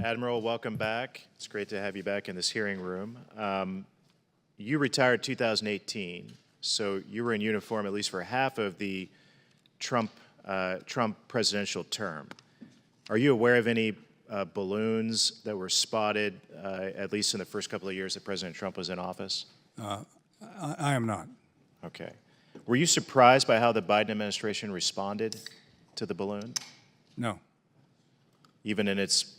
Admiral, welcome back. It's great to have you back in this hearing room. You retired 2018, so you were in uniform at least for half of the Trump presidential term. Are you aware of any balloons that were spotted, at least in the first couple of years that President Trump was in office? I am not. Okay. Were you surprised by how the Biden administration responded to the balloon? No. Even in its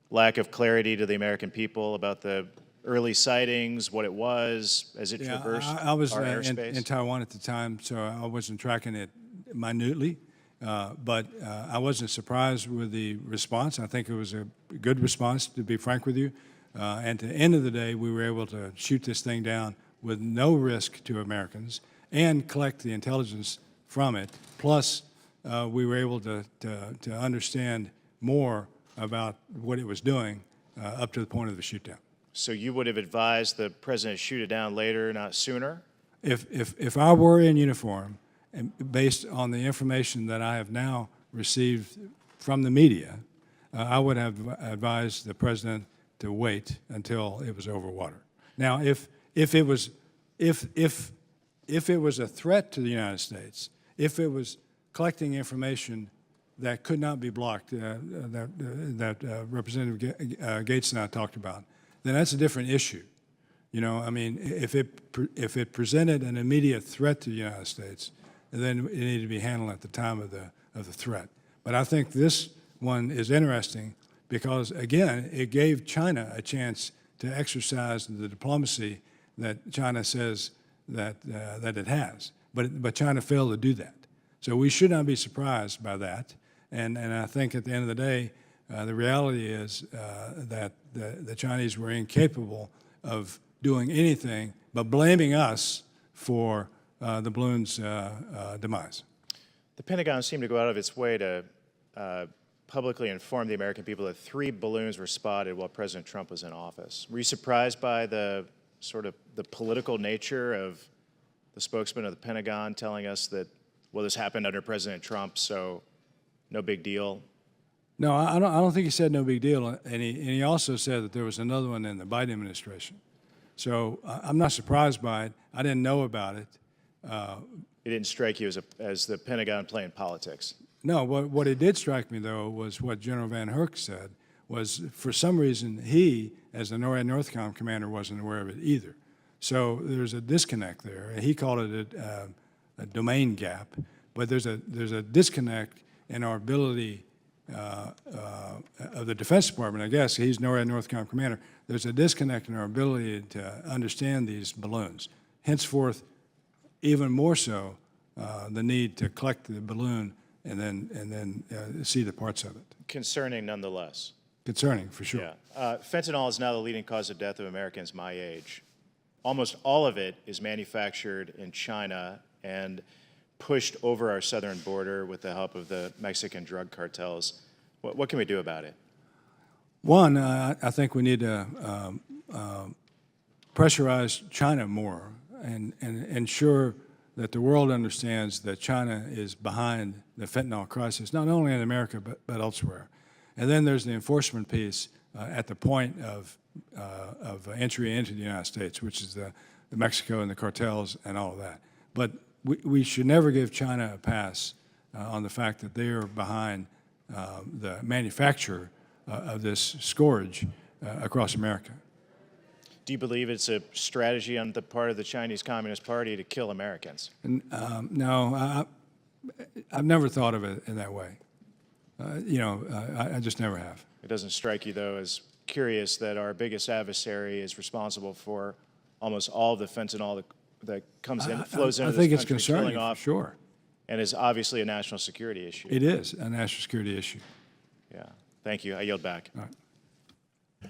lack of clarity to the American people about the early sightings, what it was, as it traversed I was our airspace? in Taiwan at the time, so I wasn't tracking it minutely. But I wasn't surprised with the response. I think it was a good response, to be frank with you. And at the end of the day, we were able to shoot this thing down with no risk to Americans and collect the intelligence from it. Plus, we were able to understand more about what it was doing up to the point of the shoot down. So you would have advised the president to shoot it down later, not sooner? If I were in uniform, and based on the information that I have now received from the media, I would have advised the president to wait until it was over water. Now, if it was a threat to the United States, if it was collecting information that could not be blocked, that Representative Gates and I talked about, then that's a different issue. You know, I mean, if it presented an immediate threat to the United States, then it needed to be handled at the time of the threat. But I think this one is interesting because, again, it gave China a chance to exercise the diplomacy that China says that it has. But China failed to do that. So we should not be surprised by that. And I think at the end of the day, the reality is that the Chinese were incapable of doing anything but blaming us for the balloon's demise. The Pentagon seemed to go out of its way to publicly inform the American people that 3 balloons were spotted while President Trump was in office. Were you surprised by the sort of the political nature of the spokesman of the Pentagon telling us that, well, this happened under President Trump, so no big deal? No, I don't think he said no big deal, and he also said that there was another one in the Biden administration. So I'm not surprised by it. I didn't know about it. It didn't strike you as the Pentagon playing politics? No, what it did strike me, though, was what General Van Herk said, was for some reason he, as the NORAD Northcom commander, wasn't aware of it either. So there's a disconnect there. He called it a domain gap, but there's a disconnect in our ability of the Defense Department, I guess. He's NORAD Northcom commander. There's a disconnect in our ability to understand these balloons. Henceforth, even more so, the need to collect the balloon and then see the parts of it. Concerning nonetheless. Concerning, for sure. Yeah. Fentanyl is now the leading cause of death of Americans my age. Almost all of it is manufactured in China and pushed over our southern border with the help of the Mexican drug cartels. What can we do about it? One, I think we need to pressurize China more and ensure that the world understands that China is behind the fentanyl crisis, not only in America but elsewhere. And then there's the enforcement piece at the point of entry into the United States, which is the Mexico and the cartels and all of that. But we should never give China a pass on the fact that they are behind the manufacture of this scourge across America. Do you believe it's a strategy on the part of the Chinese Communist Party to kill Americans? No, I've never thought of it in that way. You know, I just never have. It doesn't strike you, though, as curious that our biggest adversary is responsible for almost all of the fentanyl that comes in, flows into this country, I think it's concerning, off, for sure. And is obviously a national security issue. It is a national security issue. Yeah. Thank you. I yield back. All right.